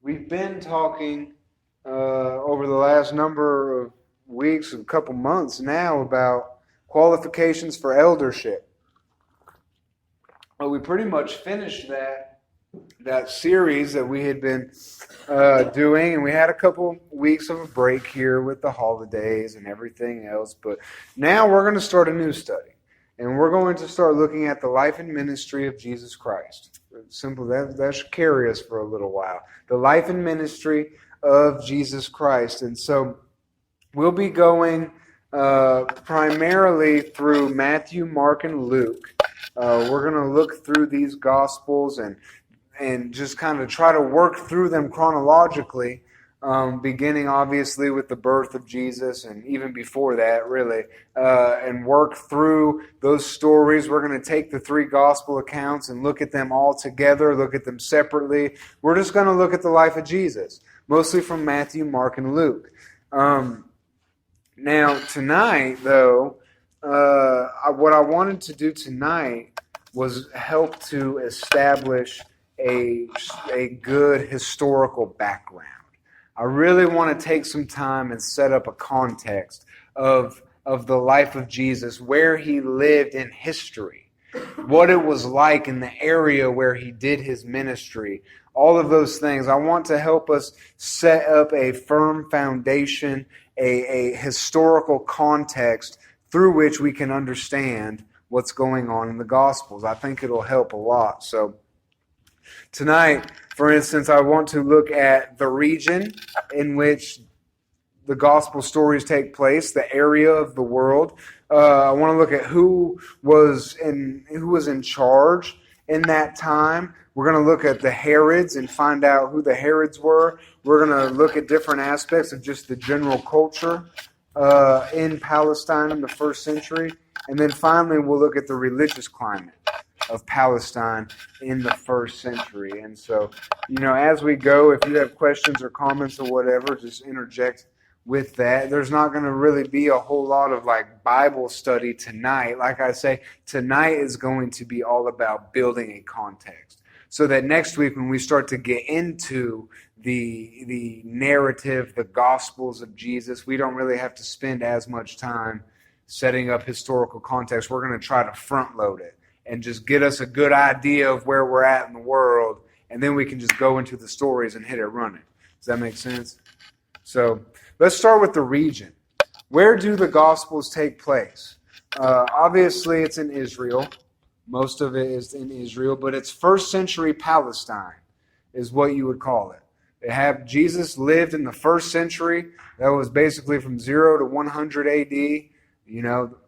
We've been talking over the last number of weeks, a couple months now, about qualifications for eldership. We pretty much finished that series that we had been doing, and we had a couple weeks of a break here with the holidays and everything else. But now we're going to start a new study, and we're going to start looking at the life and ministry of Jesus Christ. Simple, that should carry us for a little while. The life and ministry of Jesus Christ. And so we'll be going primarily through Matthew, Mark, and Luke. We're going to look through these Gospels and just kind of try to work through them chronologically, beginning obviously with the birth of Jesus and even before that, really, and work through those stories. We're going to take the three Gospel accounts and look at them all together, look at them separately. We're just going to look at the life of Jesus, mostly from Matthew, Mark, and Luke. Now, tonight, though, what I wanted to do tonight was help to establish a good historical background. I really want to take some time and set up a context of the life of Jesus, where he lived in history, what it was like in the area where he did his ministry, all of those things. I want to help us set up a firm foundation, a historical context through which we can understand what's going on in the Gospels. I think it'll help a lot. So tonight, for instance, I want to look at the region in which the gospel stories take place, the area of the world. I want to look at who was in charge in that time. We're going to look at the Herods and find out who the Herods were. We're going to look at different aspects of just the general culture in Palestine in the first century. And then finally, we'll look at the religious climate of Palestine in the first century. And so, as we go, if you have questions or comments or whatever, just interject with that. There's not going to really be a whole lot of Bible study tonight. Like I say, tonight is going to be all about building a context, so that next week when we start to get into the narrative, the Gospels of Jesus, we don't really have to spend as much time setting up historical context. We're going to try to front load it and just get us a good idea of where we're at in the world, and then we can just go into the stories and hit it running. Does that make sense? So let's start with the region. Where do the Gospels take place? Obviously, it's in Israel. Most of it is in Israel, but it's first century Palestine is what you would call it. Jesus lived in the first century. That was basically from 0 to 100 AD.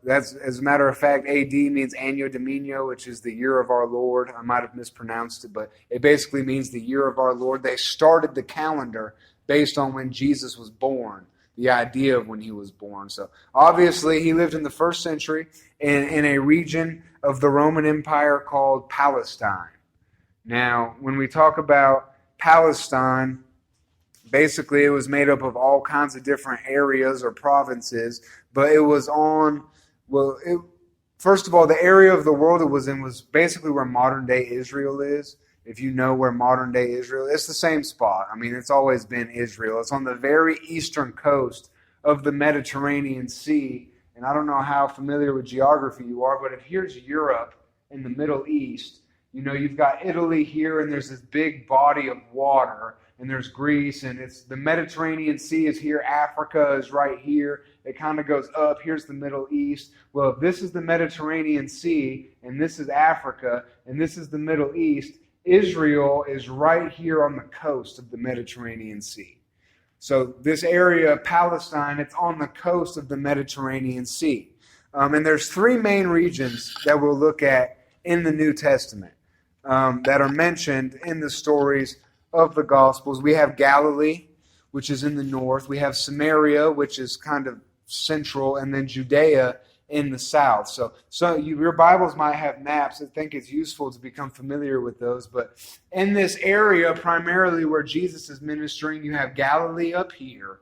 That's, as a matter of fact, AD means Anno Domini, which is the year of our Lord. I might have mispronounced it, but it basically means the year of our Lord. They started the calendar based on when Jesus was born, the idea of when he was born. So obviously he lived in the first century in a region of the Roman Empire called Palestine. Now, when we talk about Palestine, basically it was made up of all kinds of different areas or provinces, but it was first of all, the area of the world it was in was basically where modern-day Israel is. If you know where modern-day Israel is, it's the same spot. I mean, it's always been Israel. It's on the very eastern coast of the Mediterranean Sea. And I don't know how familiar with geography you are, but if here's Europe in the Middle East, you've got Italy here, and there's this big body of water, and there's Greece, and it's the Mediterranean Sea is here, Africa is right here. It kind of goes up. Here's the Middle East. Well, if this is the Mediterranean Sea, and this is Africa, and this is the Middle East, Israel is right here on the coast of the Mediterranean Sea. So this area of Palestine, it's on the coast of the Mediterranean Sea. And there's three main regions that we'll look at in the New Testament that are mentioned in the stories of the Gospels. We have Galilee, which is in the north. We have Samaria, which is kind of central, and then Judea in the south. So your Bibles might have maps. I think it's useful to become familiar with those. But in this area, primarily where Jesus is ministering, you have Galilee up here,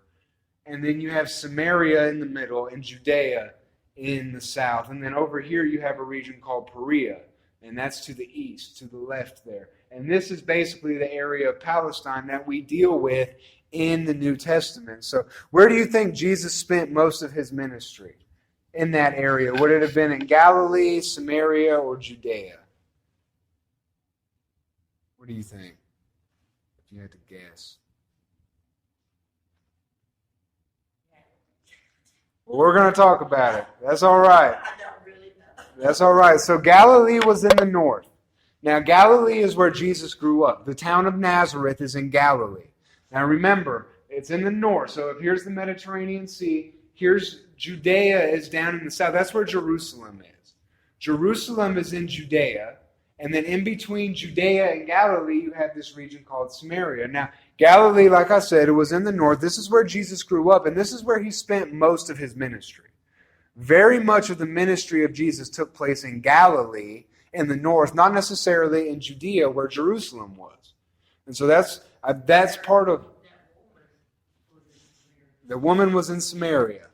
and then you have Samaria in the middle, and Judea in the south. And then over here you have a region called Perea, and that's to the east, to the left there. And this is basically the area of Palestine that we deal with in the New Testament. So where do you think Jesus spent most of his ministry? In that area? Would it have been in Galilee, Samaria, or Judea? What do you think? If you had to guess. Well, we're going to talk about it. That's all right. I don't really know. That's all right. So Galilee was in the north. Now, Galilee is where Jesus grew up. The town of Nazareth is in Galilee. Now, remember, it's in the north. So if here's the Mediterranean Sea, here's Judea is down in the south. That's where Jerusalem is. Jerusalem is in Judea. And then in between Judea and Galilee, you have this region called Samaria. Now, Galilee, like I said, it was in the north. This is where Jesus grew up, and this is where he spent most of his ministry. Very much of the ministry of Jesus took place in Galilee, in the north, not necessarily in Judea, where Jerusalem was. And so that's part of... The woman was in Samaria.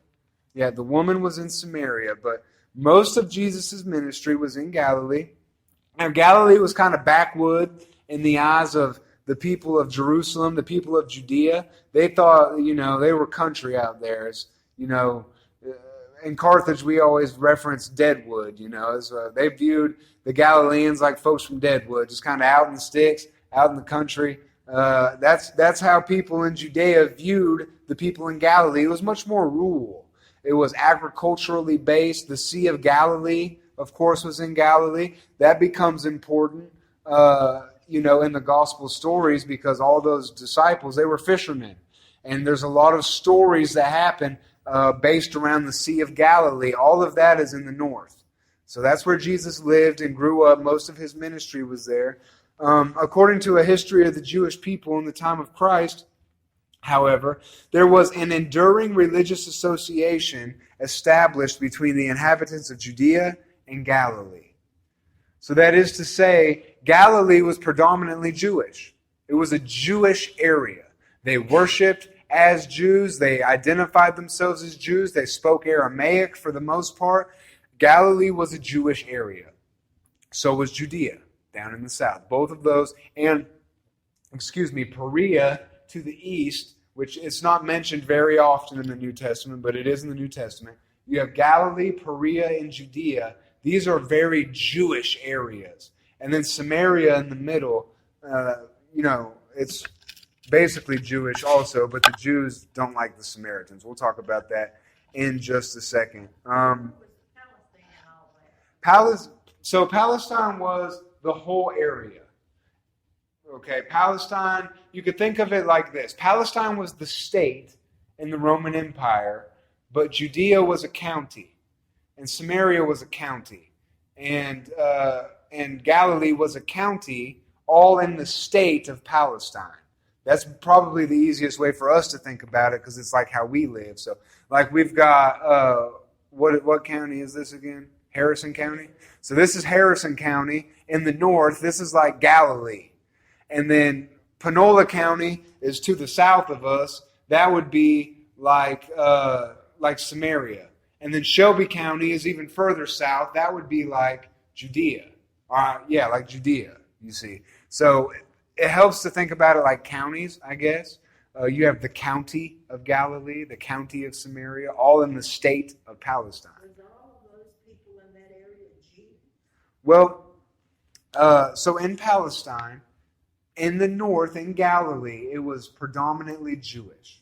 Yeah, the woman was in Samaria, but most of Jesus' ministry was in Galilee. Now, Galilee was kind of backwood in the eyes of the people of Jerusalem, the people of Judea. They thought, they were country out there. It's, in Carthage, we always reference Deadwood, So they viewed the Galileans like folks from Deadwood, just kind of out in the sticks, out in the country. That's how people in Judea viewed the people in Galilee. It was much more rural. It was agriculturally based. The Sea of Galilee, of course, was in Galilee. That becomes important, in the gospel stories because all those disciples, they were fishermen. And there's a lot of stories that happen based around the Sea of Galilee. All of that is in the north. So that's where Jesus lived and grew up. Most of his ministry was there. According to a history of the Jewish people in the time of Christ, however, there was an enduring religious association established between the inhabitants of Judea and Galilee. So that is to say, Galilee was predominantly Jewish. It was a Jewish area. They worshipped as Jews. They identified themselves as Jews. They spoke Aramaic for the most part. Galilee was a Jewish area. So was Judea, down in the south. Both of those, and, Perea to the east, which it's not mentioned very often in the New Testament, but it is in the New Testament. You have Galilee, Perea, and Judea. These are very Jewish areas. And then Samaria in the middle, it's basically Jewish also, but the Jews don't like the Samaritans. We'll talk about that in just a second. So Palestine was the whole area. Okay, Palestine, you could think of it like this. Palestine was the state in the Roman Empire, but Judea was a county, and Samaria was a county, and Galilee was a county, all in the state of Palestine. That's probably the easiest way for us to think about it, because it's like how we live. So, like we've got, what county is this again? Harrison County? So this is Harrison County. In the north, this is like Galilee. And then Panola County is to the south of us. That would be like Samaria. And then Shelby County is even further south. That would be like Judea. Like Judea, you see. So it helps to think about it like counties, I guess. You have the county of Galilee, the county of Samaria, all in the state of Palestine. Was all of those people in that area Jews? Well, so in Palestine, in the north, in Galilee, it was predominantly Jewish.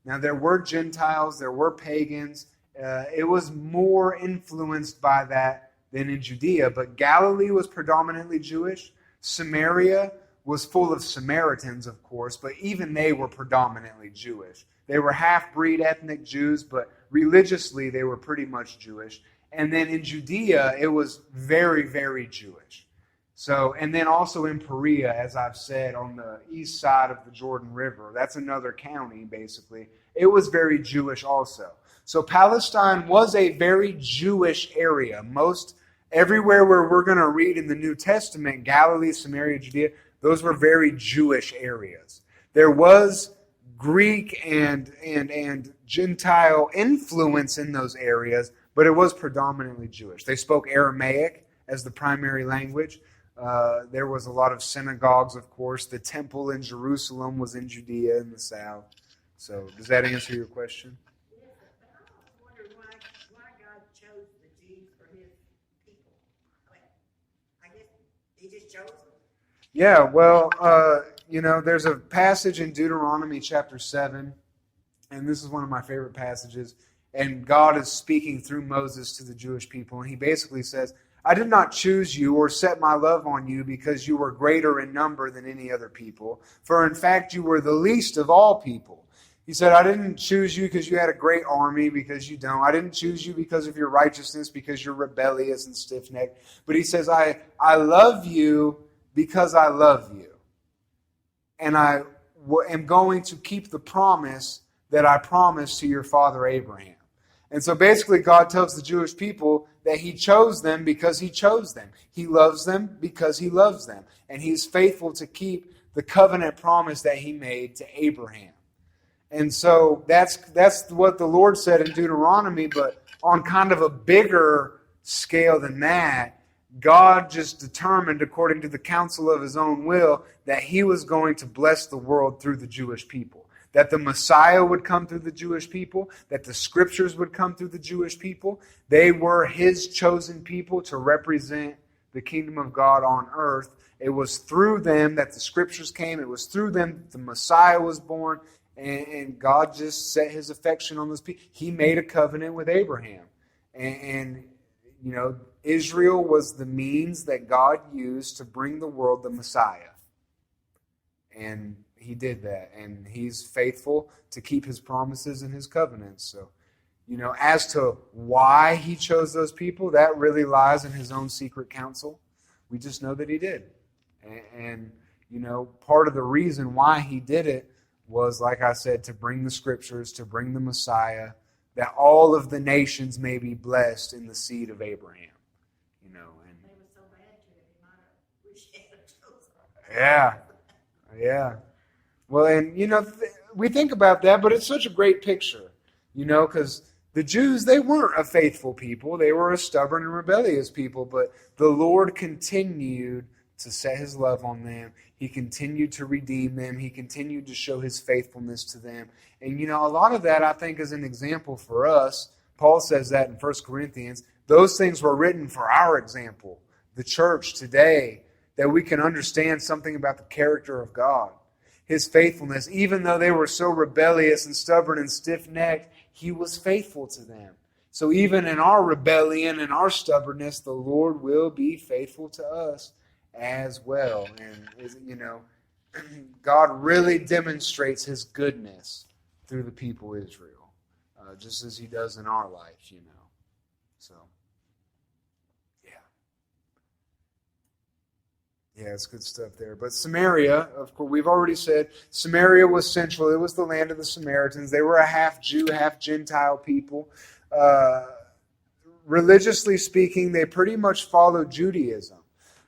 Now, there were Gentiles, there were pagans. It was more influenced by that than in Judea, but Galilee was predominantly Jewish. Samaria was full of Samaritans, of course, but even they were predominantly Jewish. They were half-breed ethnic Jews, but religiously they were pretty much Jewish. And then in Judea, it was very, very Jewish. So, and then also in Perea, as I've said, on the east side of the Jordan River, that's another county, basically. It was very Jewish also. So Palestine was a very Jewish area. Everywhere where we're going to read in the New Testament, Galilee, Samaria, Judea, those were very Jewish areas. There was Greek and Gentile influence in those areas, but it was predominantly Jewish. They spoke Aramaic as the primary language. There was a lot of synagogues, of course. The temple in Jerusalem was in Judea in the south. So does that answer your question? Yes, but I always wondered why God chose the Jews for his people. I mean, I guess he just chose them. Yeah, well, there's a passage in Deuteronomy chapter 7, and this is one of my favorite passages. And God is speaking through Moses to the Jewish people, and he basically says, I did not choose you or set my love on you because you were greater in number than any other people, for in fact you were the least of all people. He said, I didn't choose you because you had a great army, because you don't. I didn't choose you because of your righteousness, because you're rebellious and stiff-necked. But he says, I love you because I love you. And I am going to keep the promise that I promised to your father Abraham. And so basically God tells the Jewish people that he chose them because he chose them. He loves them because he loves them. And he's faithful to keep the covenant promise that he made to Abraham. And so that's what the Lord said in Deuteronomy, but on kind of a bigger scale than that, God just determined, according to the counsel of his own will, that he was going to bless the world through the Jewish people. That the Messiah would come through the Jewish people, that the Scriptures would come through the Jewish people. They were his chosen people to represent the kingdom of God on earth. It was through them that the Scriptures came. It was through them that the Messiah was born. And God just set his affection on those people. He made a covenant with Abraham. And Israel was the means that God used to bring the world the Messiah. And he did that. And he's faithful to keep his promises and his covenants. So, as to why he chose those people, that really lies in his own secret counsel. We just know that he did. And part of the reason why he did it was, like I said, to bring the Scriptures, to bring the Messiah, that all of the nations may be blessed in the seed of Abraham. And They were so bad to him, he might have wished he had chosen them. yeah. Well, and we think about that, but it's such a great picture, because the Jews, they weren't a faithful people. They were a stubborn and rebellious people, but the Lord continued to set his love on them. He continued to redeem them. He continued to show his faithfulness to them. And, a lot of that, I think, is an example for us. Paul says that in 1 Corinthians. Those things were written for our example, the church today, that we can understand something about the character of God, his faithfulness. Even though they were so rebellious and stubborn and stiff-necked, he was faithful to them. So even in our rebellion and our stubbornness, the Lord will be faithful to us as well. And, God really demonstrates his goodness through the people of Israel, just as he does in our life, So, yeah, it's good stuff there. But Samaria, of course, we've already said, Samaria was central. It was the land of the Samaritans. They were a half Jew, half Gentile people. Religiously speaking, they pretty much followed Judaism.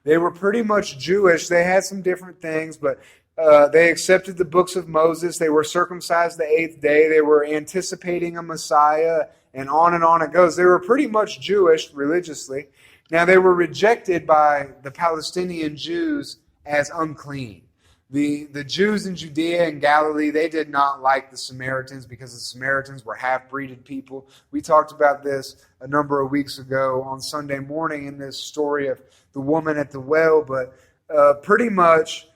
They were pretty much Jewish. They had some different things, but they accepted the books of Moses. They were circumcised the 8th day. They were anticipating a Messiah, and on it goes. They were pretty much Jewish religiously. Now, they were rejected by the Palestinian Jews as unclean. The Jews in Judea and Galilee, they did not like the Samaritans because the Samaritans were half-breeded people. We talked about this a number of weeks ago on Sunday morning in this story of the woman at the well, but pretty much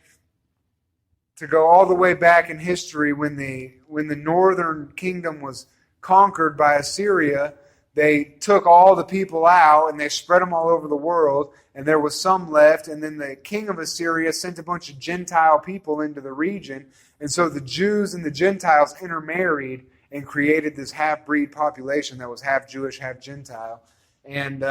to go all the way back in history when the northern kingdom was conquered by Assyria, they took all the people out and they spread them all over the world, and there was some left, and then the king of Assyria sent a bunch of Gentile people into the region, and so the Jews and the Gentiles intermarried and created this half-breed population that was half Jewish, half Gentile. And,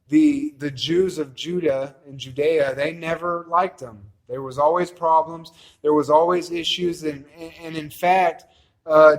the Jews of Judah and Judea, they never liked them. There was always problems. There was always issues. And in fact,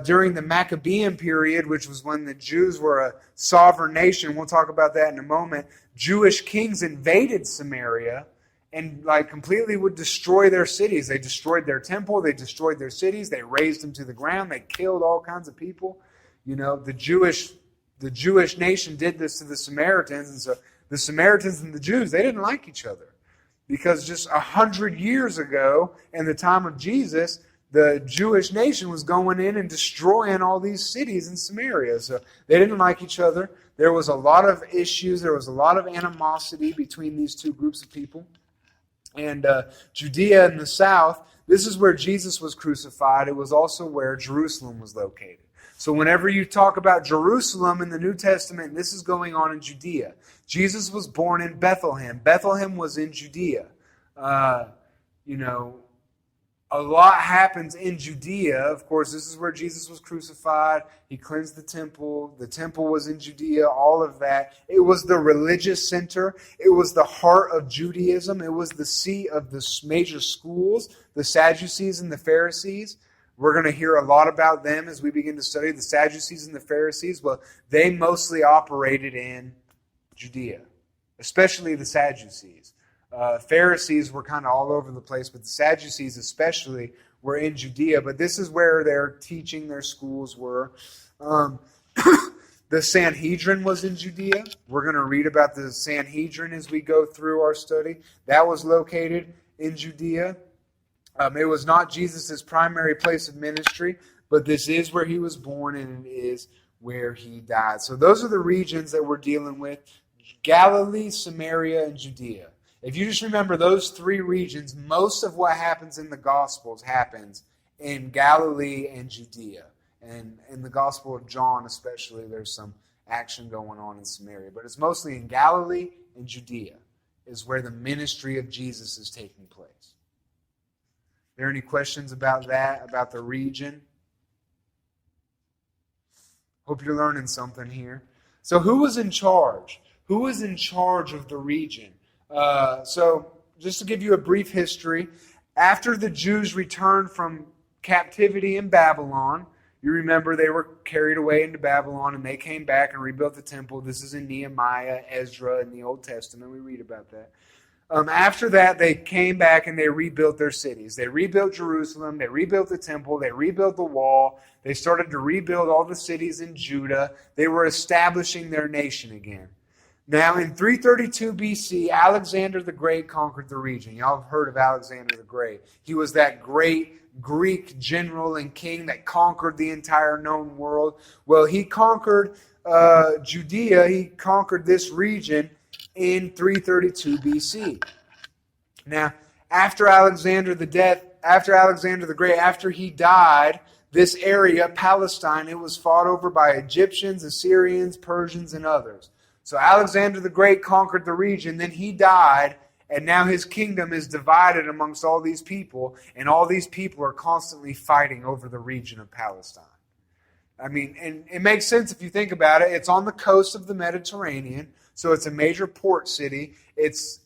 during the Maccabean period, which was when the Jews were a sovereign nation, we'll talk about that in a moment, Jewish kings invaded Samaria and completely would destroy their cities. They destroyed their temple. They destroyed their cities. They razed them to the ground. They killed all kinds of people. The Jewish nation did this to the Samaritans, and so the Samaritans and the Jews, they didn't like each other. Because just 100 years ago, in the time of Jesus, the Jewish nation was going in and destroying all these cities in Samaria. So they didn't like each other. There was a lot of issues. There was a lot of animosity between these two groups of people. And Judea in the south, this is where Jesus was crucified. It was also where Jerusalem was located. So whenever you talk about Jerusalem in the New Testament, this is going on in Judea. Jesus was born in Bethlehem. Bethlehem was in Judea. A lot happens in Judea. Of course, this is where Jesus was crucified. He cleansed the temple. The temple was in Judea, all of that. It was the religious center. It was the heart of Judaism. It was the seat of the major schools, the Sadducees and the Pharisees. We're going to hear a lot about them as we begin to study the Sadducees and the Pharisees. Well, they mostly operated in Judea, especially the Sadducees. Pharisees were kind of all over the place, but the Sadducees especially were in Judea. But this is where their teaching, their schools were. The Sanhedrin was in Judea. We're going to read about the Sanhedrin as we go through our study. That was located in Judea. It was not Jesus' primary place of ministry, but this is where he was born and it is where he died. So those are the regions that we're dealing with: Galilee, Samaria, and Judea. If you just remember those three regions, most of what happens in the Gospels happens in Galilee and Judea. And in the Gospel of John especially, there's some action going on in Samaria. But it's mostly in Galilee and Judea is where the ministry of Jesus is taking place. Are there any questions about that, about the region? Hope you're learning something here. So who was in charge? Who was in charge of the region? So just to give you a brief history, after the Jews returned from captivity in Babylon, you remember they were carried away into Babylon and they came back and rebuilt the temple. This is in Nehemiah, Ezra, in the Old Testament. We read about that. After that, they came back and they rebuilt their cities. They rebuilt Jerusalem. They rebuilt the temple. They rebuilt the wall. They started to rebuild all the cities in Judah. They were establishing their nation again. Now, in 332 BC, Alexander the Great conquered the region. Y'all have heard of Alexander the Great. He was that great Greek general and king that conquered the entire known world. Well, he conquered Judea. He conquered this region in 332 BC. Now, after Alexander the Great, after he died, this area, Palestine, it was fought over by Egyptians, Assyrians, Persians, and others. So Alexander the Great conquered the region, then he died, and now his kingdom is divided amongst all these people, and all these people are constantly fighting over the region of Palestine. I mean, and it makes sense if you think about it. It's on the coast of the Mediterranean, so it's a major port city. It's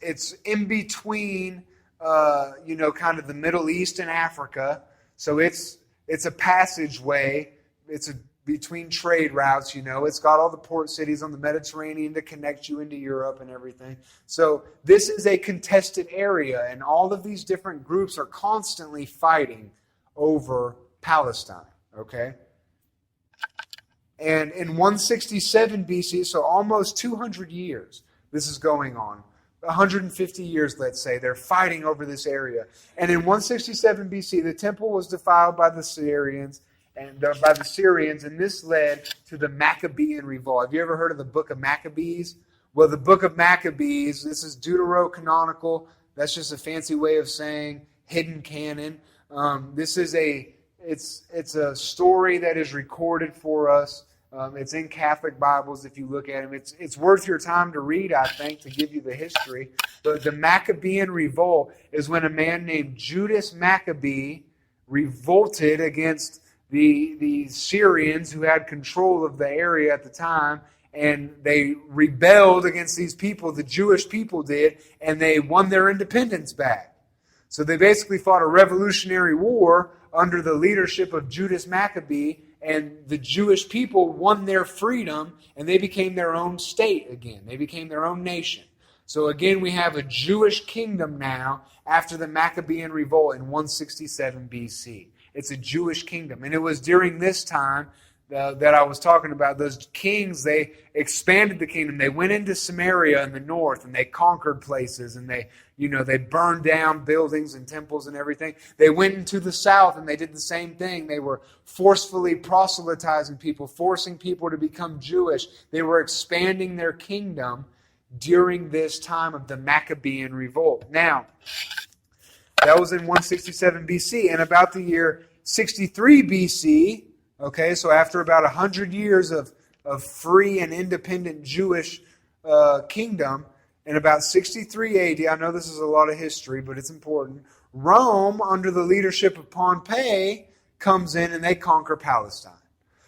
in between, kind of the Middle East and Africa. So it's a passageway. It's between trade routes. It's got all the port cities on the Mediterranean to connect you into Europe and everything. So this is a contested area, and all of these different groups are constantly fighting over Palestine. Okay. And in 167 BC, so almost 200 years, this is going on. 150 years, let's say, they're fighting over this area. And in 167 BC, the temple was defiled by the Syrians, and this led to the Maccabean revolt. Have you ever heard of the book of Maccabees? Well, the book of Maccabees, this is deuterocanonical. That's just a fancy way of saying hidden canon. This is it's a story that is recorded for us. It's in Catholic Bibles if you look at them. It's worth your time to read, I think, to give you the history. But the Maccabean revolt is when a man named Judas Maccabee revolted against the Syrians who had control of the area at the time, and they rebelled against these people, the Jewish people did, and they won their independence back. So they basically fought a revolutionary war under the leadership of Judas Maccabee, and the Jewish people won their freedom, and they became their own state again. They became their own nation. So again, we have a Jewish kingdom now after the Maccabean revolt in 167 BC. It's a Jewish kingdom. And it was during this time that I was talking about, those kings, they expanded the kingdom. They went into Samaria in the north and they conquered places, and they burned down buildings and temples and everything. They went into the south and they did the same thing. They were forcefully proselytizing people, forcing people to become Jewish. They were expanding their kingdom during this time of the Maccabean revolt. Now, that was in 167 BC, and about the year 63 BC, okay, so after about 100 years of free and independent Jewish kingdom, in about 63 AD, I know this is a lot of history, but it's important, Rome, under the leadership of Pompey, comes in and they conquer Palestine.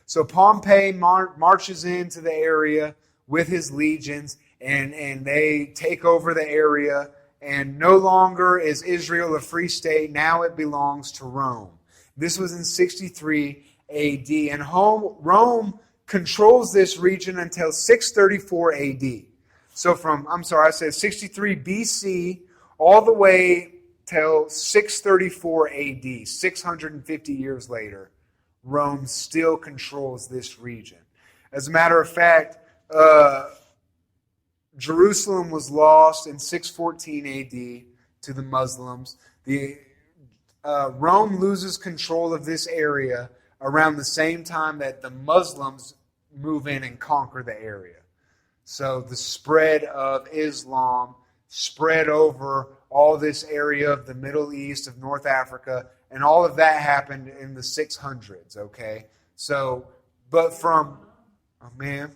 So Pompey marches into the area with his legions, and they take over the area, and no longer is Israel a free state. Now it belongs to Rome. This was in 63 AD. And Rome controls this region until 634 AD. So I said 63 BC all the way till 634 AD, 650 years later, Rome still controls this region. As a matter of fact, Jerusalem was lost in 614 AD to the Muslims. Rome loses control of this area around the same time that the Muslims move in and conquer the area. So the spread of Islam spread over all this area of the Middle East, of North Africa, and all of that happened in the 600s, okay? So, but from, oh man,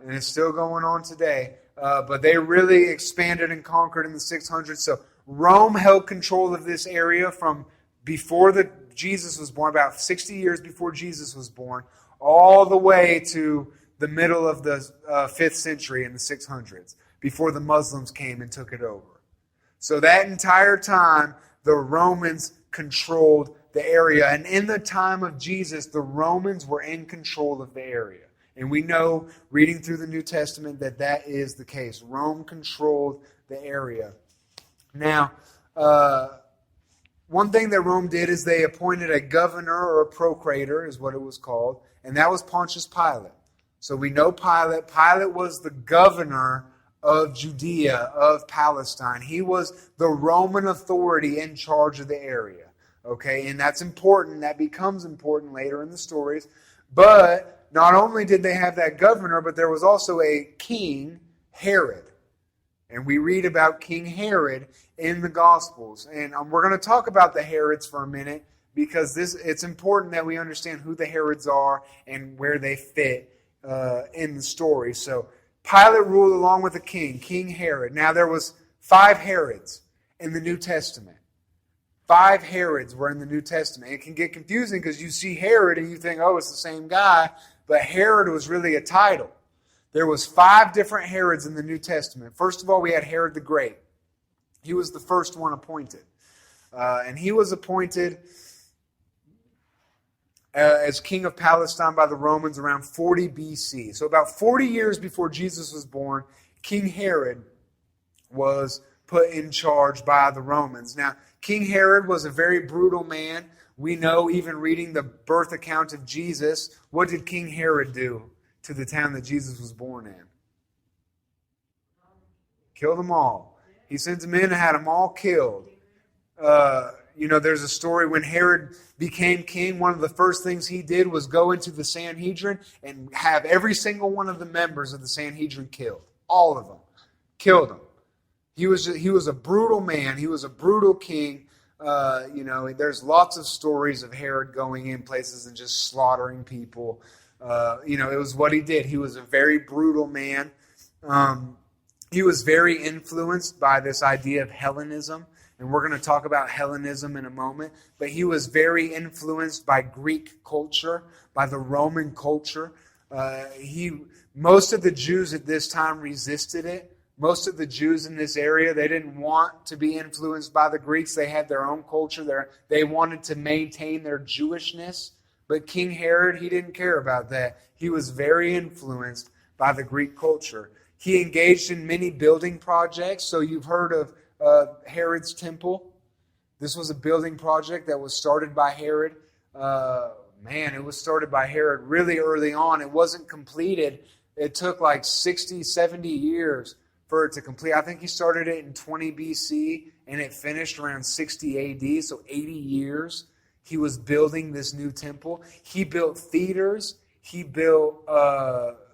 and it's still going on today, but they really expanded and conquered in the 600s. So Rome held control of this area from before Jesus was born, about 60 years before Jesus was born, all the way to the middle of the 5th century in the 600s, before the Muslims came and took it over. So that entire time, the Romans controlled the area. And in the time of Jesus, the Romans were in control of the area. And we know, reading through the New Testament, that that is the case. Rome controlled the area. Now, one thing that Rome did is they appointed a governor, or a procurator is what it was called, and that was Pontius Pilate. So we know Pilate. Pilate was the governor of Judea, of Palestine. He was the Roman authority in charge of the area. Okay, and that's important. That becomes important later in the stories. But not only did they have that governor, but there was also a king, Herod. And we read about King Herod in the Gospels. And we're going to talk about the Herods for a minute, because it's important that we understand who the Herods are and where they fit in the story. So Pilate ruled along with the king, King Herod. Now there was 5 Herods in the New Testament. 5 Herods were in the New Testament. It can get confusing because you see Herod and you think, oh, it's the same guy. But Herod was really a title. There was 5 different Herods in the New Testament. First of all, we had Herod the Great. He was the first one appointed. And he was appointed as king of Palestine by the Romans around 40 BC. So about 40 years before Jesus was born, King Herod was put in charge by the Romans. Now, King Herod was a very brutal man. We know, even reading the birth account of Jesus, what did King Herod do to the town that Jesus was born in? Killed them all. He sent them in and had them all killed. There's a story when Herod became king, one of the first things he did was go into the Sanhedrin and have every single one of the members of the Sanhedrin killed. All of them. Killed them. He was a brutal man. He was a brutal king. There's lots of stories of Herod going in places and just slaughtering people. It was what he did. He was a very brutal man. He was very influenced by this idea of Hellenism. And we're going to talk about Hellenism in a moment. But he was very influenced by Greek culture, by the Roman culture. Most of the Jews at this time resisted it. Most of the Jews in this area, they didn't want to be influenced by the Greeks. They had their own culture. They wanted to maintain their Jewishness. But King Herod, he didn't care about that. He was very influenced by the Greek culture. He engaged in many building projects. So you've heard of Herod's temple. This was a building project that was started by Herod Man, it was started by Herod really early on. It wasn't completed. It took like 60, 70 years for it to complete. I think he started it in 20 BC and it finished around 60 AD, so 80 years. He was building this new temple. He built theaters. He built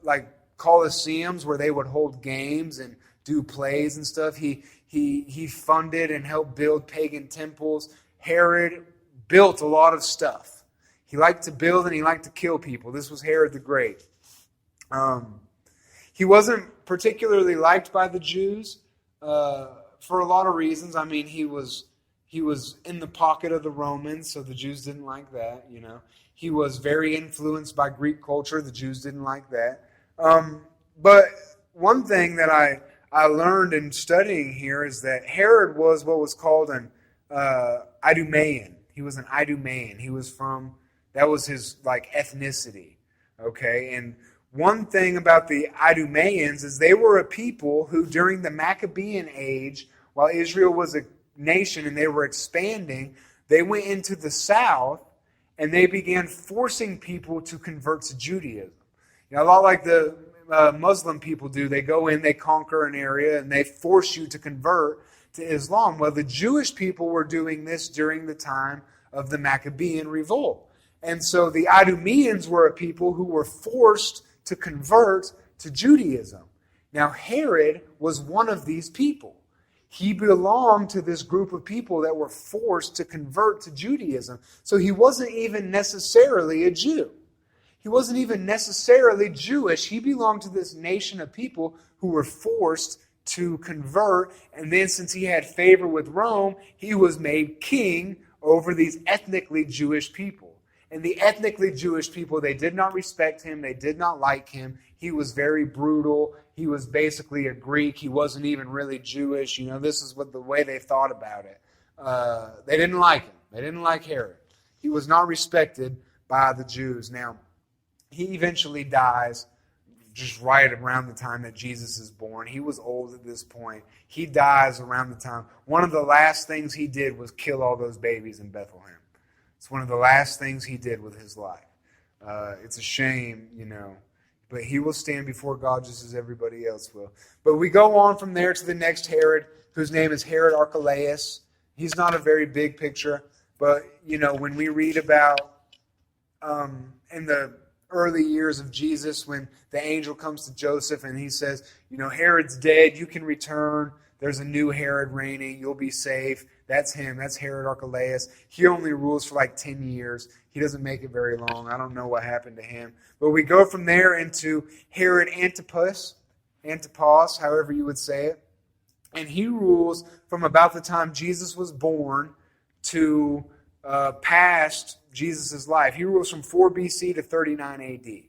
like coliseums where they would hold games and do plays and stuff. He funded and helped build pagan temples. Herod built a lot of stuff. He liked to build and he liked to kill people. This was Herod the Great. He wasn't particularly liked by the Jews for a lot of reasons. I mean, he was in the pocket of the Romans, so the Jews didn't like that. You know, he was very influenced by Greek culture. The Jews didn't like that. But one thing that I learned in studying here is that Herod was what was called an Idumean. He was an Idumean. He was from, that was his like ethnicity. Okay, and one thing about the Idumeans is they were a people who during the Maccabean age, while Israel was a nation and they were expanding, they went into the south and they began forcing people to convert to Judaism. You know, a lot like the Muslim people do. They go in, they conquer an area, and they force you to convert to Islam. Well, the Jewish people were doing this during the time of the Maccabean revolt. And so the Idumeans were a people who were forced to convert to Judaism. Now, Herod was one of these people. He belonged to this group of people that were forced to convert to Judaism. So he wasn't even necessarily a Jew. He wasn't even necessarily Jewish. He belonged to this nation of people who were forced to convert. And then since he had favor with Rome, he was made king over these ethnically Jewish people. And the ethnically Jewish people, they did not respect him. They did not like him. He was very brutal. He was basically a Greek. He wasn't even really Jewish. You know, this is what the way they thought about it. They didn't like him. They didn't like Herod. He was not respected by the Jews. Now, he eventually dies just right around the time that Jesus is born. He was old at this point. He dies around the time. One of the last things he did was kill all those babies in Bethlehem. It's one of the last things he did with his life. It's a shame, you know, but he will stand before God just as everybody else will. But we go on from there to the next Herod, whose name is Herod Archelaus. He's not a very big picture, but, you know, when we read about in the early years of Jesus, when the angel comes to Joseph and he says, you know, Herod's dead, you can return. There's a new Herod reigning. You'll be safe. That's him. That's Herod Archelaus. He only rules for like 10 years. He doesn't make it very long. I don't know what happened to him. But we go from there into Herod Antipas, however you would say it. And he rules from about the time Jesus was born to past Jesus' life. He rules from 4 BC to 39 AD.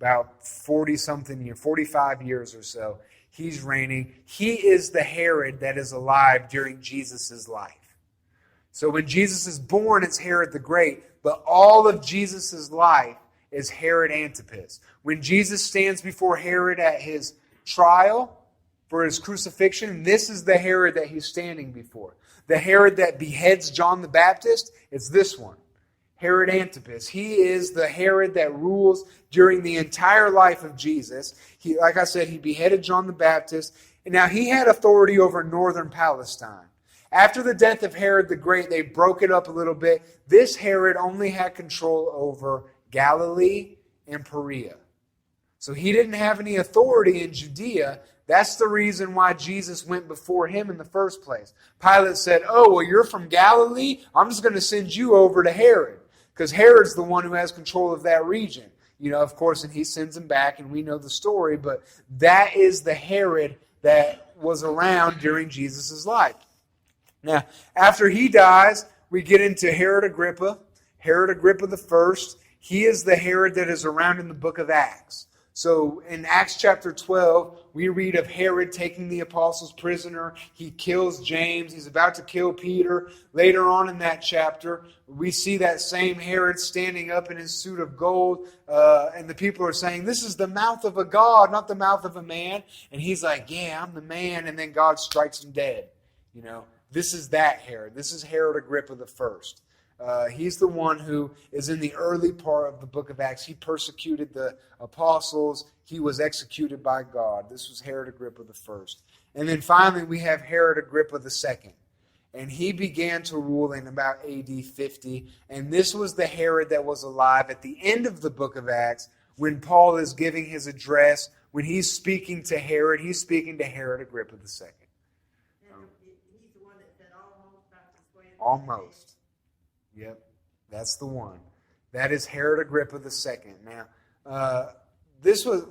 About 40-something years, 45 years or so. He's reigning. He is the Herod that is alive during Jesus' life. So when Jesus is born, it's Herod the Great. But all of Jesus' life is Herod Antipas. When Jesus stands before Herod at his trial for his crucifixion, this is the Herod that he's standing before. The Herod that beheads John the Baptist, it's this one. Herod Antipas. He is the Herod that rules during the entire life of Jesus. He, like I said, he beheaded John the Baptist. And now he had authority over northern Palestine. After the death of Herod the Great, they broke it up a little bit. This Herod only had control over Galilee and Perea. So he didn't have any authority in Judea. That's the reason why Jesus went before him in the first place. Pilate said, oh, well, you're from Galilee? I'm just going to send you over to Herod. Because Herod's the one who has control of that region. You know, of course, and he sends him back, and we know the story, but that is the Herod that was around during Jesus' life. Now, after he dies, we get into Herod Agrippa the First. He is the Herod that is around in the book of Acts. So in Acts chapter 12, we read of Herod taking the apostles prisoner. He kills James. He's about to kill Peter. Later on in that chapter, we see that same Herod standing up in his suit of gold. And the people are saying, this is the mouth of a god, not the mouth of a man. And he's like, yeah, I'm the man. And then God strikes him dead. You know, this is that Herod. This is Herod Agrippa the First. He's the one who is in the early part of the book of Acts. He persecuted the apostles. He was executed by God. This was Herod Agrippa the first. And then finally we have Herod Agrippa the second. And he began to rule in about AD 50. And this was the Herod that was alive at the end of the book of Acts when Paul is giving his address. When he's speaking to Herod, he's speaking to Herod Agrippa the second. He's the one that said almost about to swear. Almost. Yep, that's the one. That is Herod Agrippa the second. Now, this was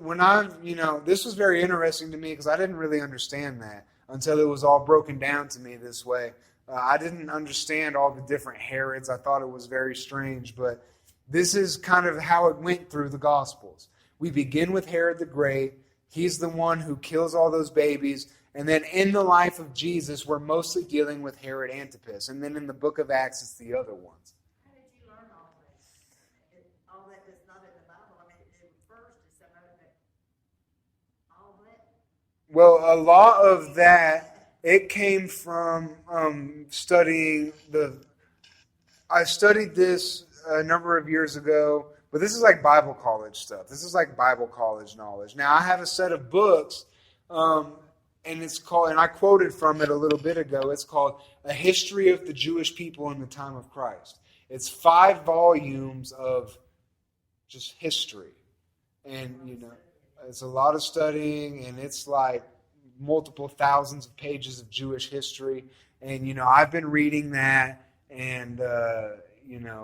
this was very interesting to me because I didn't really understand that until it was all broken down to me this way. I didn't understand all the different Herods. I thought it was very strange, but this is kind of how it went through the Gospels. We begin with Herod the Great. He's the one who kills all those babies. And then in the life of Jesus, we're mostly dealing with Herod Antipas. And then in the book of Acts, it's the other ones. How did you learn all that? All that is not in the Bible. I mean, it first is some of it. All that. Well, a lot of that, it came from studying I studied this a number of years ago, but this is like Bible college stuff. This is like Bible college knowledge. Now, I have a set of books, and it's called, and I quoted from it a little bit ago, it's called A History of the Jewish People in the Time of Christ. It's 5 volumes of just history. And, it's a lot of studying, and it's like multiple thousands of pages of Jewish history. And, I've been reading that, and,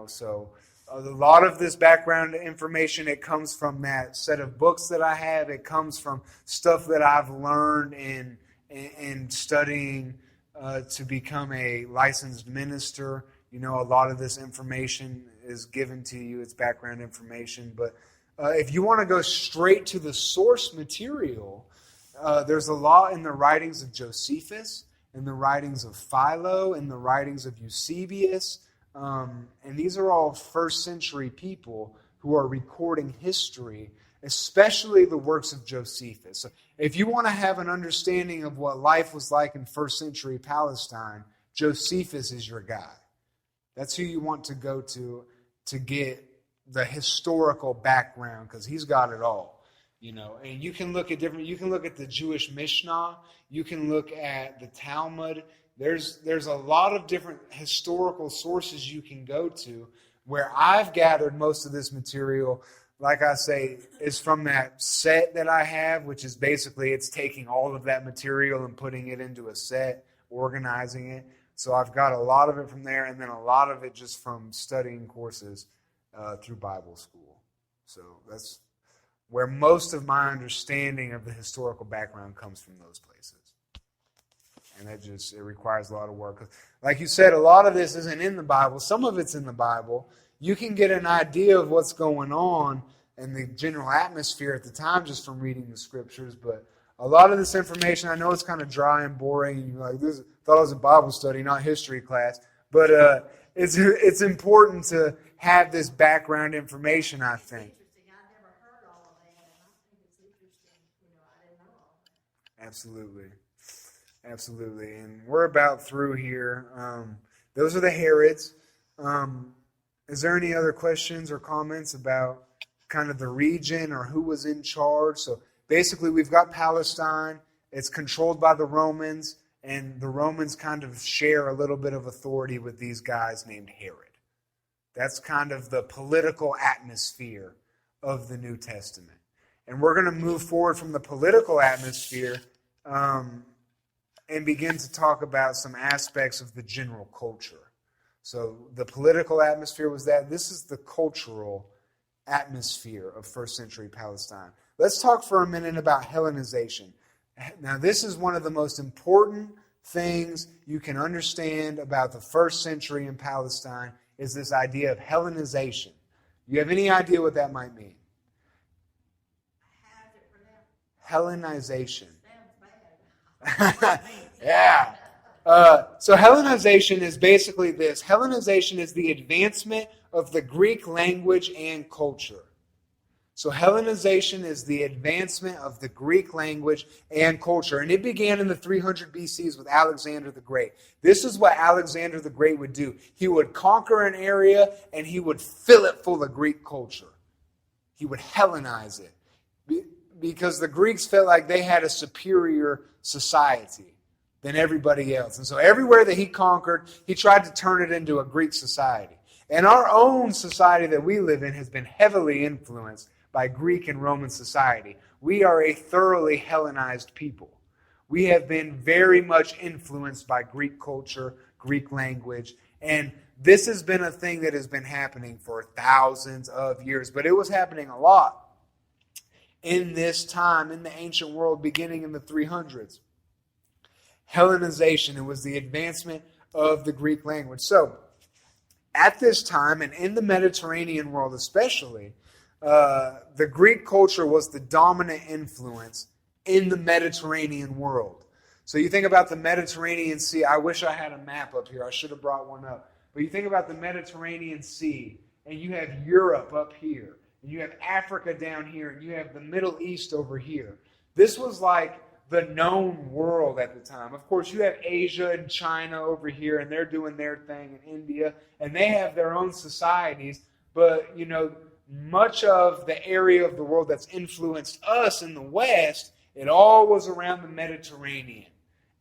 so a lot of this background information, it comes from that set of books that I have. It comes from stuff that I've learned in studying to become a licensed minister. A lot of this information is given to you. It's background information. But if you want to go straight to the source material, there's a lot in the writings of Josephus, in the writings of Philo, in the writings of Eusebius. And these are all first century people who are recording history, especially the works of Josephus. So if you want to have an understanding of what life was like in first century Palestine, Josephus is your guy. That's who you want to go to get the historical background, because he's got it all. And you can look at the Jewish Mishnah, you can look at the Talmud. There's a lot of different historical sources you can go to. Where I've gathered most of this material, like I say, is from that set that I have, which is basically it's taking all of that material and putting it into a set, organizing it. So I've got a lot of it from there, and then a lot of it just from studying courses through Bible school. So that's where most of my understanding of the historical background comes from, those places. And it requires a lot of work. Like you said, a lot of this isn't in the Bible. Some of it's in the Bible. You can get an idea of what's going on and the general atmosphere at the time just from reading the scriptures. But a lot of this information, I know it's kind of dry and boring. And you're like, thought it was a Bible study, not history class. But it's important to have this background information, I think. Interesting. I never heard all of that, and I think it's interesting. I didn't know all that. Absolutely. And we're about through here. Those are the Herods. Is there any other questions or comments about kind of the region or who was in charge? So basically we've got Palestine. It's controlled by the Romans, and the Romans kind of share a little bit of authority with these guys named Herod. That's kind of the political atmosphere of the New Testament. And we're going to move forward from the political atmosphere and begin to talk about some aspects of the general culture. So the political atmosphere was that. This is the cultural atmosphere of first century Palestine. Let's talk for a minute about Hellenization. Now, this is one of the most important things you can understand about the first century in Palestine, is this idea of Hellenization. Do you have any idea what that might mean? How's it pronounced? Hellenization. Sounds bad. Yeah. So Hellenization is basically this. Hellenization is the advancement of the Greek language and culture. So Hellenization is the advancement of the Greek language and culture. And it began in the 300 BCs with Alexander the Great. This is what Alexander the Great would do. He would conquer an area and he would fill it full of Greek culture. He would Hellenize it. Because the Greeks felt like they had a superior society than everybody else. And so everywhere that he conquered, he tried to turn it into a Greek society. And our own society that we live in has been heavily influenced by Greek and Roman society. We are a thoroughly Hellenized people. We have been very much influenced by Greek culture, Greek language, and this has been a thing that has been happening for thousands of years, but it was happening a lot in this time, in the ancient world, beginning in the 300s. Hellenization, it was the advancement of the Greek language. So, at this time, and in the Mediterranean world especially, the Greek culture was the dominant influence in the Mediterranean world. So you think about the Mediterranean Sea. I wish I had a map up here. I should have brought one up. But you think about the Mediterranean Sea, and you have Europe up here, and you have Africa down here, and you have the Middle East over here. This was like the known world at the time. Of course, you have Asia and China over here, and they're doing their thing, in India, and they have their own societies. But, much of the area of the world that's influenced us in the West, it all was around the Mediterranean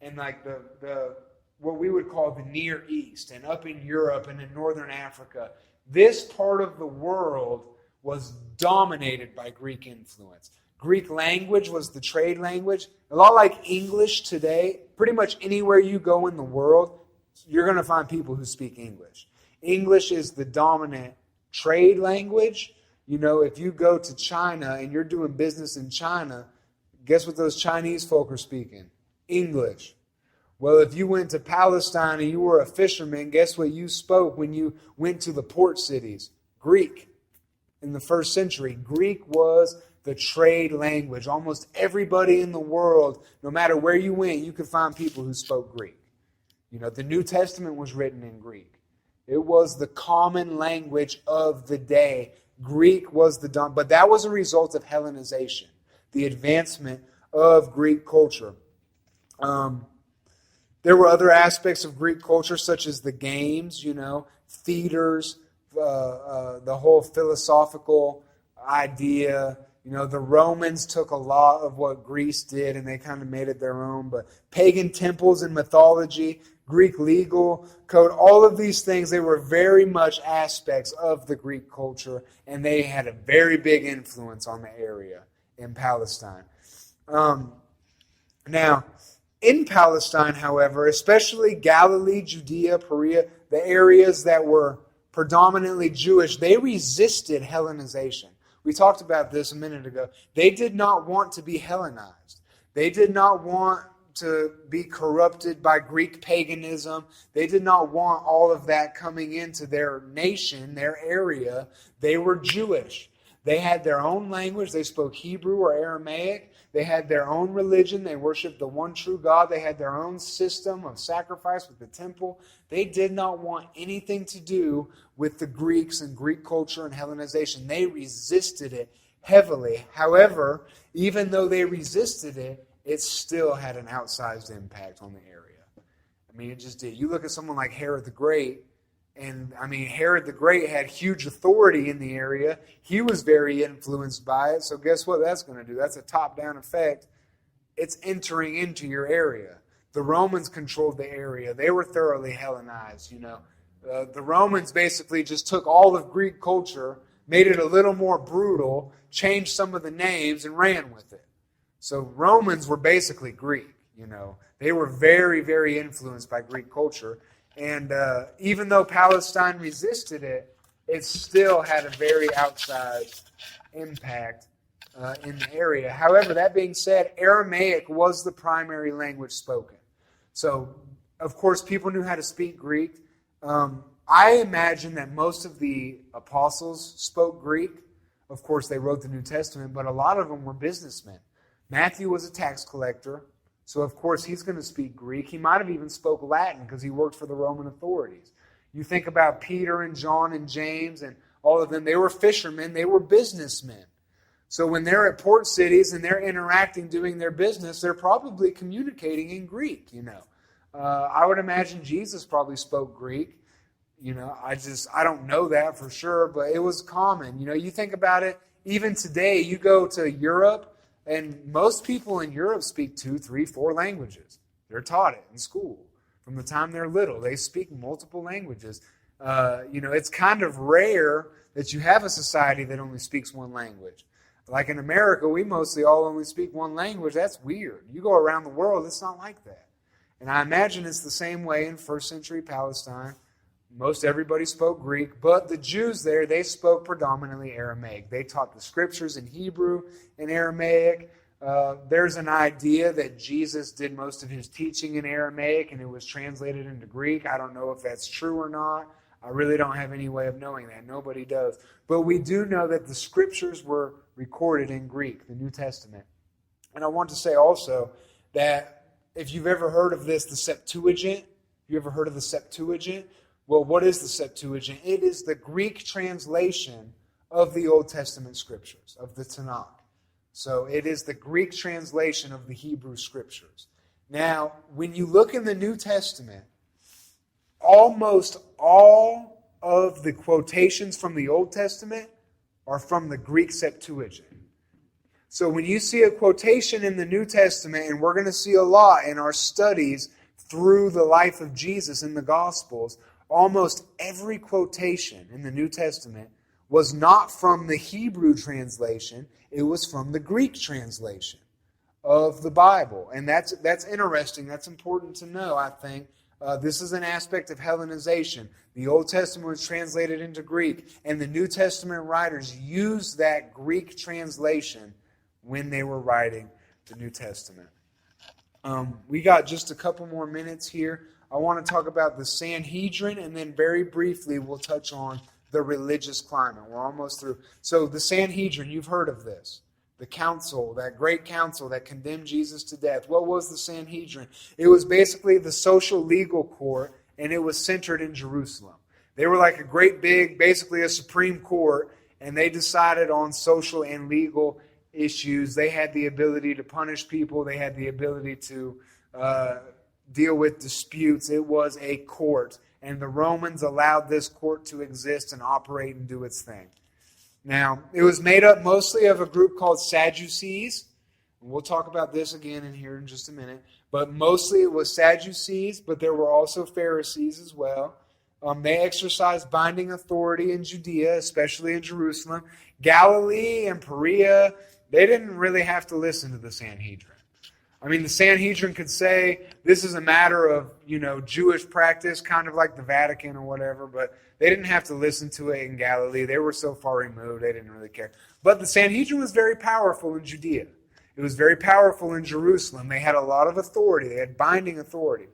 and like the what we would call the Near East, and up in Europe and in Northern Africa. This part of the world was dominated by Greek influence. Greek language was the trade language. A lot like English today, pretty much anywhere you go in the world, you're going to find people who speak English. English is the dominant trade language. If you go to China and you're doing business in China, guess what those Chinese folk are speaking? English. Well, if you went to Palestine and you were a fisherman, guess what you spoke when you went to the port cities? Greek. In the first century, Greek was the trade language. Almost everybody in the world, no matter where you went, you could find people who spoke Greek. The New Testament was written in Greek. It was the common language of the day. Greek was but that was a result of Hellenization, the advancement of Greek culture. There were other aspects of Greek culture, such as the games, theaters, the whole philosophical idea. The Romans took a lot of what Greece did and they kind of made it their own. But pagan temples and mythology, Greek legal code, all of these things, they were very much aspects of the Greek culture, and they had a very big influence on the area in Palestine. Now, in Palestine, however, especially Galilee, Judea, Perea, the areas that were predominantly Jewish, they resisted Hellenization. We talked about this a minute ago. They did not want to be Hellenized. They did not want to be corrupted by Greek paganism. They did not want all of that coming into their nation, their area. They were Jewish. They had their own language. They spoke Hebrew or Aramaic. They had their own religion. They worshiped the one true God. They had their own system of sacrifice with the temple. They did not want anything to do with the Greeks and Greek culture and Hellenization. They resisted it heavily. However, even though they resisted it, it still had an outsized impact on the area. It just did. You look at someone like Herod the Great, and Herod the Great had huge authority in the area. He was very influenced by it. So guess what that's going to do? That's a top-down effect. It's entering into your area. The Romans controlled the area. They were thoroughly Hellenized, The Romans basically just took all of Greek culture, made it a little more brutal, changed some of the names, and ran with it. So Romans were basically Greek, They were very, very influenced by Greek culture. And even though Palestine resisted it, it still had a very outsized impact in the area. However, that being said, Aramaic was the primary language spoken. So, of course, people knew how to speak Greek. I imagine that most of the apostles spoke Greek. Of course, they wrote the New Testament, but a lot of them were businessmen. Matthew was a tax collector. So, of course, he's going to speak Greek. He might have even spoke Latin because he worked for the Roman authorities. You think about Peter and John and James and all of them. They were fishermen. They were businessmen. So when they're at port cities and they're interacting, doing their business, they're probably communicating in Greek, I would imagine Jesus probably spoke Greek. I don't know that for sure, but it was common. You think about it, even today, you go to Europe, and most people in Europe speak 2, 3, 4 languages. They're taught it in school. From the time they're little, they speak multiple languages. It's kind of rare that you have a society that only speaks one language. Like in America, we mostly all only speak one language. That's weird. You go around the world, it's not like that. And I imagine it's the same way in first century Palestine. Most everybody spoke Greek, but the Jews there, they spoke predominantly Aramaic. They taught the scriptures in Hebrew and Aramaic. There's an idea that Jesus did most of his teaching in Aramaic and it was translated into Greek. I don't know if that's true or not. I really don't have any way of knowing that. Nobody does. But we do know that the scriptures were recorded in Greek, the New Testament. And I want to say also that if you've ever heard of this, the Septuagint, you ever heard of the Septuagint? Well, what is the Septuagint? It is the Greek translation of the Old Testament scriptures, of the Tanakh. So it is the Greek translation of the Hebrew scriptures. Now, when you look in the New Testament, almost all of the quotations from the Old Testament are from the Greek Septuagint. So when you see a quotation in the New Testament, and we're going to see a lot in our studies through the life of Jesus in the Gospels, almost every quotation in the New Testament was not from the Hebrew translation, it was from the Greek translation of the Bible. And that's interesting, that's important to know, I think. This is an aspect of Hellenization. The Old Testament was translated into Greek, and the New Testament writers used that Greek translation when they were writing the New Testament. We got just a couple more minutes here. I want to talk about the Sanhedrin, and then very briefly we'll touch on the religious climate. We're almost through. So the Sanhedrin, you've heard of this. The council, that great council that condemned Jesus to death. What was the Sanhedrin? It was basically the social legal court, and it was centered in Jerusalem. They were like a great big, basically a Supreme Court, and they decided on social and legal issues. They had the ability to punish people. They had the ability to deal with disputes. It was a court, and the Romans allowed this court to exist and operate and do its thing. Now, it was made up mostly of a group called Sadducees. We'll talk about this again in here in just a minute. But mostly it was Sadducees, but there were also Pharisees as well. They exercised binding authority in Judea, especially in Jerusalem. Galilee and Perea, they didn't really have to listen to the Sanhedrin. I mean, the Sanhedrin could say this is a matter of, Jewish practice, kind of like the Vatican or whatever, but they didn't have to listen to it in Galilee. They were so far removed, they didn't really care. But the Sanhedrin was very powerful in Judea. It was very powerful in Jerusalem. They had a lot of authority. They had binding authority.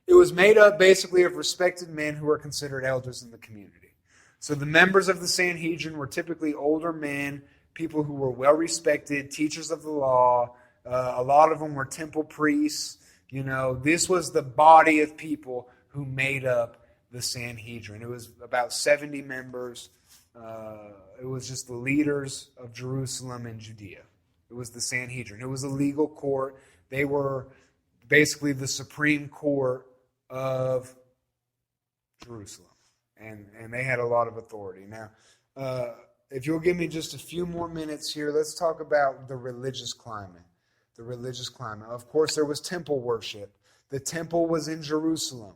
It was made up basically of respected men who were considered elders in the community. So the members of the Sanhedrin were typically older men, people who were well respected, teachers of the law. A lot of them were temple priests. This was the body of people who made up the Sanhedrin. It was about 70 members. It was just the leaders of Jerusalem and Judea. It was the Sanhedrin. It was a legal court. They were basically the Supreme Court of Jerusalem. And they had a lot of authority. Now, if you'll give me just a few more minutes here, let's talk about the religious climate. The religious climate. Of course, there was temple worship. The temple was in Jerusalem.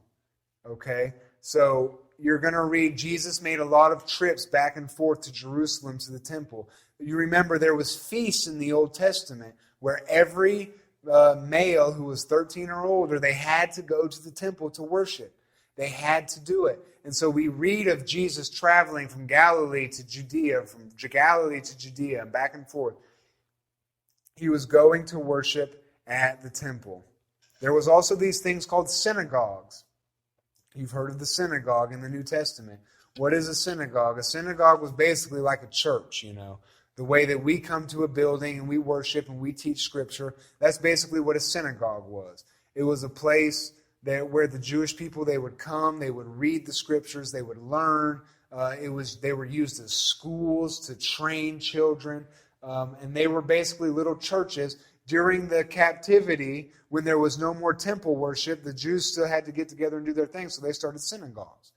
Okay? So you're going to read, Jesus made a lot of trips back and forth to Jerusalem to the temple. You remember there was feasts in the Old Testament where every male who was 13 or older, they had to go to the temple to worship. They had to do it. And so we read of Jesus traveling from Galilee to Judea, from Galilee to Judea, and back and forth. He was going to worship at the temple. There was also these things called synagogues. You've heard of the synagogue in the New Testament. What is a synagogue? A synagogue was basically like a church, The way that we come to a building and we worship and we teach Scripture, that's basically what a synagogue was. It was a place where the Jewish people, they would come, they would read the Scriptures, they would learn. They were used as schools to train children, and they were basically little churches. During the captivity, when there was no more temple worship, the Jews still had to get together and do their thing, so they started synagogues.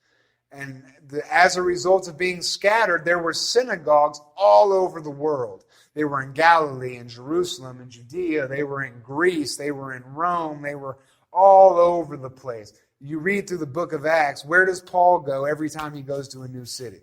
And as a result of being scattered, there were synagogues all over the world. They were in Galilee, in Jerusalem, in Judea. They were in Greece. They were in Rome. They were all over the place. You read through the book of Acts, where does Paul go every time he goes to a new city?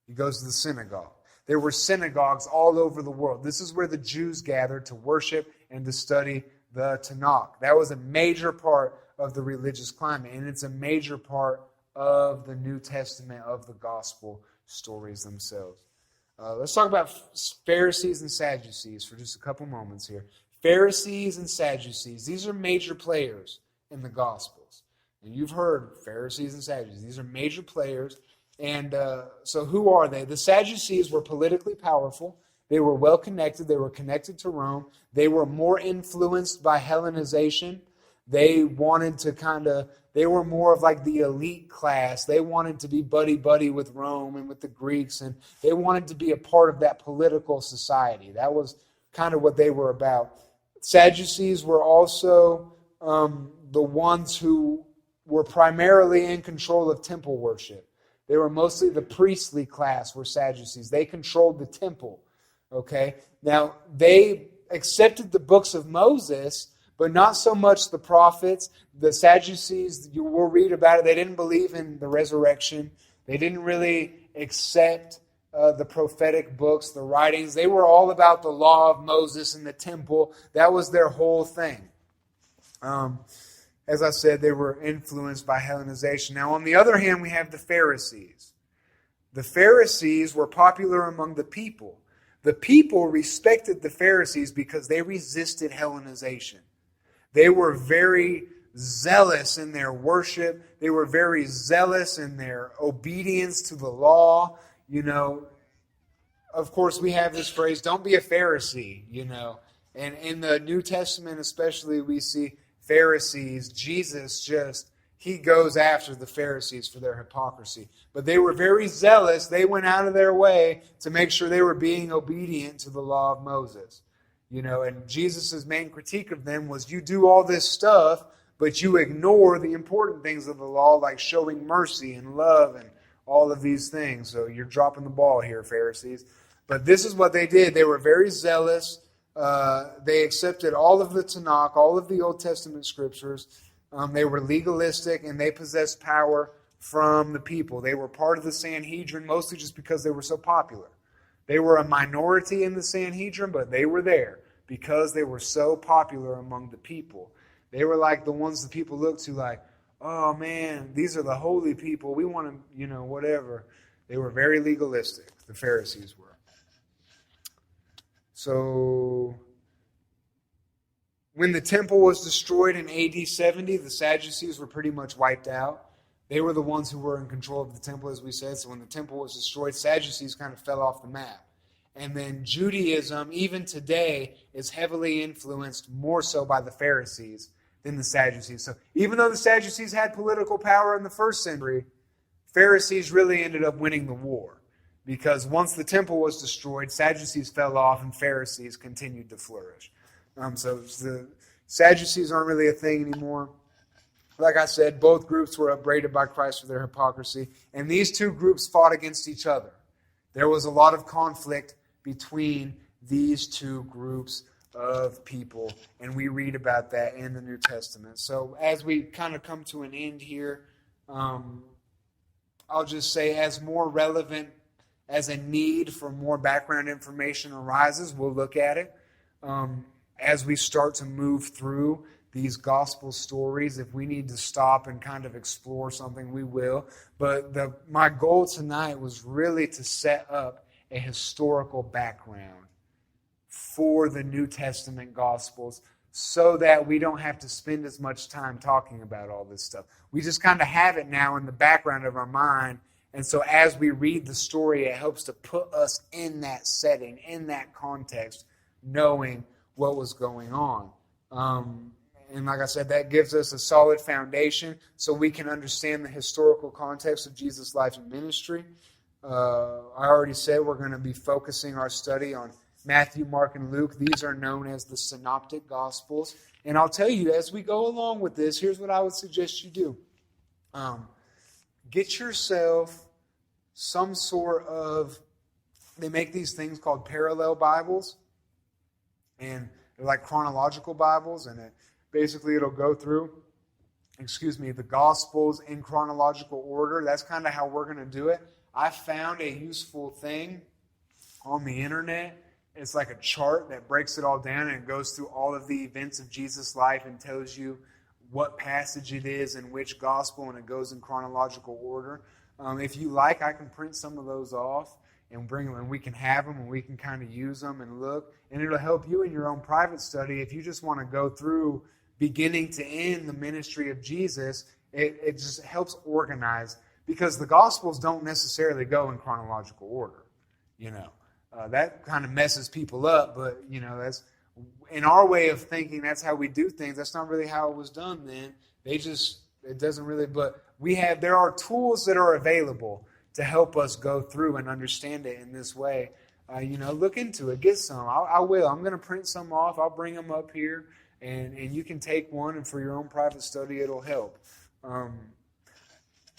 He goes to the synagogue. There were synagogues all over the world. This is where the Jews gathered to worship and to study the Tanakh. That was a major part of the religious climate, and it's a major part of the New Testament, of the gospel stories themselves. Let's talk about Pharisees and Sadducees for just a couple moments here. Pharisees and Sadducees, these are major players in the Gospels. And you've heard Pharisees and Sadducees. These are major players. And so who are they? The Sadducees were politically powerful. They were well connected. They were connected to Rome. They were more influenced by Hellenization. They wanted to they were more of like the elite class. They wanted to be buddy-buddy with Rome and with the Greeks, and they wanted to be a part of that political society. That was kind of what they were about. Sadducees were also the ones who were primarily in control of temple worship. They were mostly the priestly class were Sadducees. They controlled the temple. Okay? Now, they accepted the books of Moses, but not so much the prophets. The Sadducees, you will read about it, they didn't believe in the resurrection. They didn't really accept the prophetic books, the writings. They were all about the law of Moses and the temple. That was their whole thing. As I said, they were influenced by Hellenization. Now, on the other hand, we have the Pharisees. The Pharisees were popular among the people. The people respected the Pharisees because they resisted Hellenization. They were very zealous in their worship. They were very zealous in their obedience to the law. You know, of course, we have this phrase, don't be a Pharisee, you know. And in the New Testament especially, we see Pharisees. Jesus he goes after the Pharisees for their hypocrisy. But they were very zealous. They went out of their way to make sure they were being obedient to the law of Moses. You know, and Jesus' main critique of them was, you do all this stuff, but you ignore the important things of the law, like showing mercy and love and all of these things. So you're dropping the ball here, Pharisees. But this is what they did. They were very zealous. They accepted all of the Tanakh, all of the Old Testament scriptures. They were legalistic, and they possessed power from the people. They were part of the Sanhedrin, mostly just because they were so popular. They were a minority in the Sanhedrin, but they were there because they were so popular among the people. They were like the ones the people looked to like, oh man, these are the holy people. We want to, whatever. They were very legalistic, the Pharisees were. So, when the temple was destroyed in AD 70, the Sadducees were pretty much wiped out. They were the ones who were in control of the temple, as we said. So when the temple was destroyed, Sadducees kind of fell off the map. And then Judaism, even today, is heavily influenced more so by the Pharisees than the Sadducees. So even though the Sadducees had political power in the first century, Pharisees really ended up winning the war. Because once the temple was destroyed, Sadducees fell off and Pharisees continued to flourish. So the Sadducees aren't really a thing anymore. Like I said, both groups were upbraided by Christ for their hypocrisy. And these two groups fought against each other. There was a lot of conflict between these two groups of people. And we read about that in the New Testament. So as we kind of come to an end here, I'll just say as more relevant, as a need for more background information arises, we'll look at it. As we start to move through these gospel stories, if we need to stop and kind of explore something, we will. But my goal tonight was really to set up a historical background for the New Testament Gospels so that we don't have to spend as much time talking about all this stuff. We just kind of have it now in the background of our mind. And so as we read the story, it helps to put us in that setting, in that context, knowing what was going on. And like I said, that gives us a solid foundation so we can understand the historical context of Jesus' life and ministry. I already said we're going to be focusing our study on Matthew, Mark, and Luke. These are known as the Synoptic Gospels. And I'll tell you, as we go along with this, here's what I would suggest you do. Get yourself some sort of, they make these things called parallel Bibles. And they're like chronological Bibles. And it'll go through, the Gospels in chronological order. That's kind of how we're going to do it. I found a useful thing on the internet. It's like a chart that breaks it all down, and it goes through all of the events of Jesus' life and tells you what passage it is in which gospel, and it goes in chronological order. If you like, I can print some of those off and bring them, and we can have them, and we can kind of use them and look. And it'll help you in your own private study if you just want to go through beginning to end the ministry of Jesus. It just helps organize, because the Gospels don't necessarily go in chronological order. That kind of messes people up, but that's in our way of thinking. That's how we do things. That's not really how it was done then. It doesn't really. But there are tools that are available to help us go through and understand it in this way. Look into it. Get some. I will. I'm going to print some off. I'll bring them up here, and you can take one, and for your own private study, it'll help.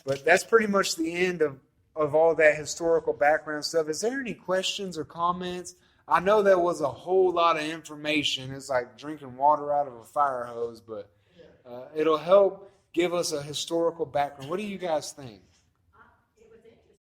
But that's pretty much the end of all that historical background stuff. Is there any questions or comments? I know that was a whole lot of information. It's like drinking water out of a fire hose, but it'll help give us a historical background. What do you guys think?